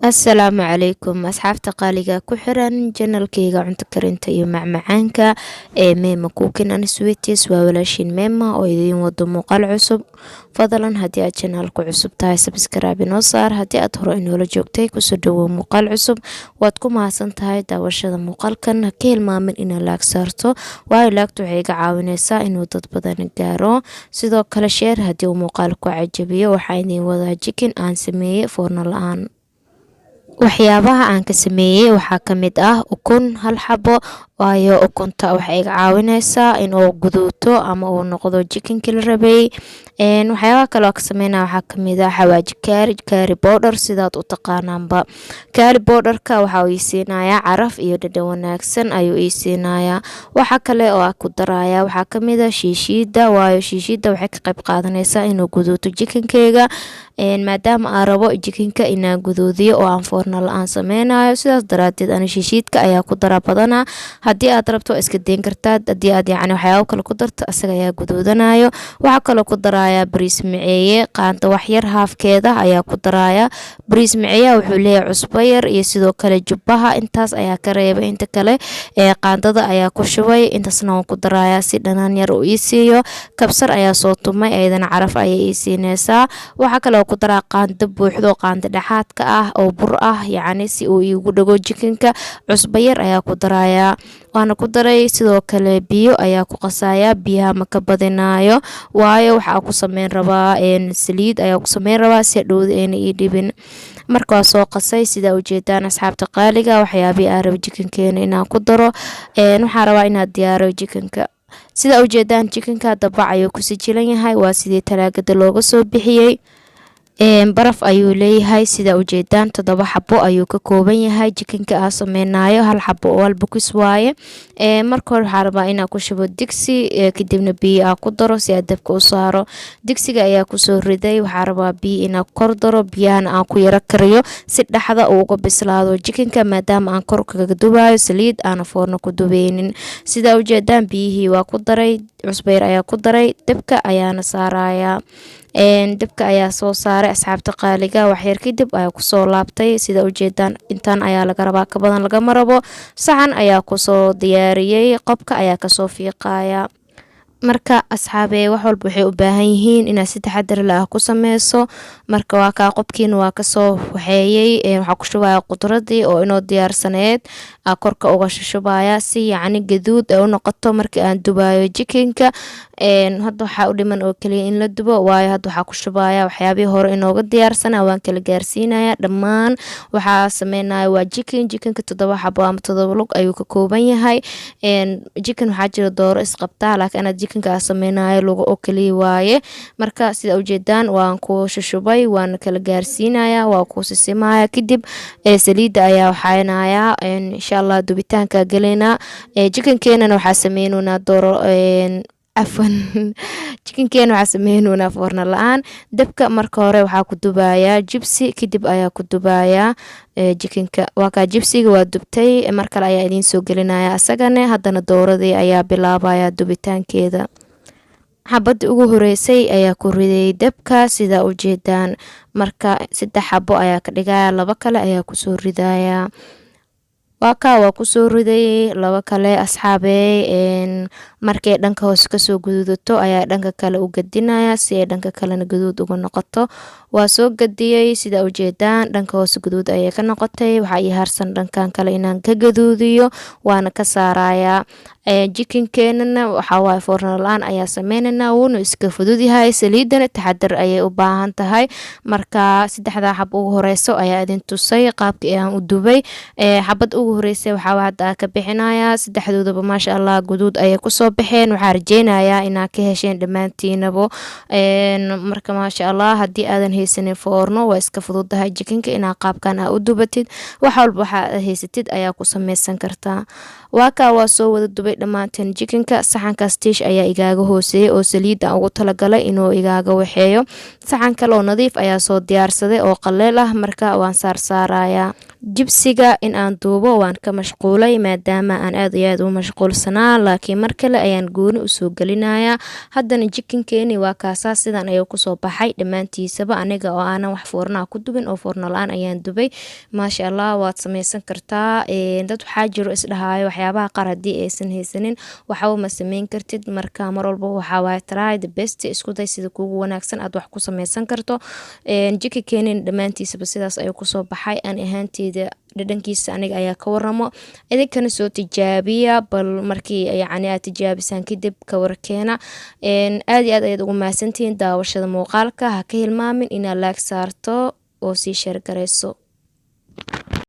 asalaamu calaykum asxaabta qaaliga ku xiran janalkeyga cunto karinta iyo macmacaanka ee Mema Cooking and Sweeties. waa walaashiin Mema oo idiin wado muuqaal cusub. fadlan haddii aad janalku cusub tahay subscribe inoo saar, haddii aad hore inoola joogtay kusoo dhawow muuqaal cusub. waad ku mahadsan tahay daawashada muuqaalkan. ha ka hilmaamin inaad laag saarto, waayo laagtu waxay iga caawineysaa inuu dad badan gaaro. sidoo kale sheer haddii uu muuqaalku cajabiyo. waxaa idiin wadaa chicken aan sameeyey foorno la-aan. waxyaabaha aan ka sameeyey waxaa ka mid ah ukun hal xabo, waayo ukunta waxay iga caawineysaa inuu guduuto ama uu noqdo chickenkii la rabay. waxyaabaha kale oo ka sameynaa waxaa ka mid ah xawaaji curry powder, sidaad u taqaanaanba. curry powderka waxa uu ii siinayaa caraf iyo dhadhan wanaagsan ayuu ii siinayaa. waxa kale oo aan ku darayaa waxaa ka mid ah shiishiida, waayo shiishiida waxay ka qayb qaadaneysaa inuu guduuto chickenkeyga. maadaama aan rabo chickenka inaan guduudiyo oo aan foorno la-aan sameynayo, sidaas daraadeed ana shiishiidka ayaa ku dara badanaa. haddii aad rabto iska deyn kartaa, haddii aad waxyaabo kale ku darto asaga ayaa guduudanayo. waxaa kaloo ku darayaa bariis miceeye, qaando waxyar haafkeeda ayaa ku darayaa. bariis miceeyaha wuxuu leeyahay cusbo yar iyo sidoo kale jubbaha, intaas ayaa ka reebay, inta kale qaandada ayaa ku shubay. intaasna waan ku darayaa si dhanaan yar uu ii siiyo. kabsar ayaa soo tumay, ayadana caraf ayay ii siineysaa. waxaa kale ku daraa qaando buuxdo, qaando dhexaadka ah oo bur ah, yacni si uu iigu dhago chickenka. cusbo yar ayaa ku darayaa, waana ku daray. sidoo kale biyo ayaa ku qasayaa, biyaha ma ka badinayo, waayo waxaa ku sameyn rabaa saliid ayaa ku sameyn rabaa si dhowda ayna ii dhibin. marka waa soo qasay, sidaa ujeedaan asxaabta qaaliga waxyaabihii aan raba chickenkeena inaan ku daro. waxaan rabaa inaad diyaariyo chickenka. sidaa ujeedaan chickenka dabac ayuu ku sijilan yahay, waa sidii talaagada looga soo bixiyey. baraf ayuu leeyahay, sida ujeedaan 7 xabo ayuu ka kooban yahay. chickenka aan sameynayo hal xabo oo albukis waaye. marka hore waxaa rabaa inaan ku shubo digsi, kadibna biyo aan ku daro si aan dabka u saaro. digsiga ayaa kusoo riday, waxaa rabaa biyo inaan kor daro, biyahana aan ku yara kariyo si dhexda uu uga bislaado chickenka, maadaama aan kor kaga dubayo saliid aan foorno ku dubeynin. sida ujeedaan biyihii waa ku daray, cusbo yar ayaa ku daray, dabka ayaana saarayaa. dabka ayaa soo saaray asxaabta qaaliga, waxyar kadib ayaa kusoo laabtay. sida ujeedaan intaan ayaa laga rabaa, ka badan lagama rabo. saxan ayaa kusoo diyaariyey, qobka ayaa kasoo fiiqaya. marka asxaabe wax walba waxay u baahan yihiin inaad si taxadar leh ku sameyso. marka waa kaa qobkiina waa kasoo waxeeyey, waxaa ku shubaya qudradii oo inoo diyaarsaneed korka uga shubaya si yacni gaduud ay u noqoto markii aan dubayo chickenka. hadda waxaa u dhiman oo kaliya in la dubo, waayo hadda waxaa ku shubaya waxyaabihii hore inooga diyaarsana waan kala gaarsiinaya. dhammaan waxaa sameynaya waa chickenka 7 xabo ama 7 lug ayuu ka kooban yahay. chicken waxaa jira dooro isqabtaa, laakiin ana chickenka aan sameynayo lugo oo kaliya waaye. marka sida ujeedaan waan ku shushubay, waan kala gaarsiinaya, waa ku sisimaya. kadib saliida ayaa waxaynaya, insha Allah dubitaanka galena. chickenkeenana waxaa sameynaynaa dooro chickenkeena waxaa sameynaynaa foorno la-aan. dabka marka hore waxaa ku dubayaa jibsi, kadib ayaa ku dubayaa chickenka. waa kaa jibsiga waa dubtay, mar kale ayaa idiin soo gelinaya asagane. haddana dooradii ayaa bilaabaya dubitaankeeda. xabadii ugu horeysay ayaa ku riday dabka, sida ujeedaan. marka 3 xabo ayaa ka dhigaya, 2 kale ayaa kusoo ridaya. waa kusoo riday 2 kale asxaabe. markay dhanka hoose kasoo guduudato ayaa dhanka kale u gadinaya si ay dhanka kalena gaduud uga noqoto. waa soo gadiyey, sida ujeedaan dhanka hoose gaduud ayay ka noqotay. waxaa ii harsan dhankan kale inaan ka gaduudiyo, waana ka saaraya. chickenkeenana waxaa waaye foorno la-aan ayaa sameynayna, wuuna iska fudud yahay. saliidana taxadar ayay u baahan tahay. marka 3 xab ugu horeyso ayaa idin tusay qaabkii aan u dubay. xabad ugu horeysay waxaa hadda ka bixinaya, 3doodaba maasha Allah guduud ayay kusoo baxeen. waxaa rajeynayaa inaad ka hesheen dhammaantiinabo. marka maasha Allah haddii aadan haysanin foorno, waa iska fududahay chickenka inaad qaabkan u dubatid. wax walba waxaa haysatid ayaa ku sameysan kartaa. waa soo wada dubay dhammaanteen chickenka. saxankaas tiish ayaa igaaga hooseeyay oo saliid aan ugu talagalay inuu igaaga waxeeyo. saxan kale oo nadiif ayaa soo diyaarsaday oo qaleel ah, marka waan saarsaaraya. jibsiga in aan duubo waan ka mashquulay maadaama aan aad iyo aad u mashquulsanaa, laakiin mar kale ayaan gooni usoo gelinayaa. Haddana jikinkeeni waa kaasaa sidan ayuu kusoo baxay dhammaantiisaba, aniga oo aanan wax foornaa ku dubin oo foorno la-aan ayaan dubay. maasha allah waad sameysan kartaa. Dad waxaa jiro isdhahaayo waxyaabaha qaar haddii aysan haysanin waxba ma sameyn kartid, marka mar walba waxaa waaye try the best, isku day sida kugu wanaagsan aad wax ku sameysan karto. jikinkeeni dhammaantiisaba sidaas ayuu kusoo baxay. aan ahaanteeda dhadhankiisa aniga ayaa ka waramo, idinkana soo tijaabiya bal markii yacni aad tijaabisaan kadib ka warkeena. aad iyo aad ayaad ugu mahadsantihiin daawashada muuqaalka. ha ka hilmaamin inaad like saarto oo sii share gareyso.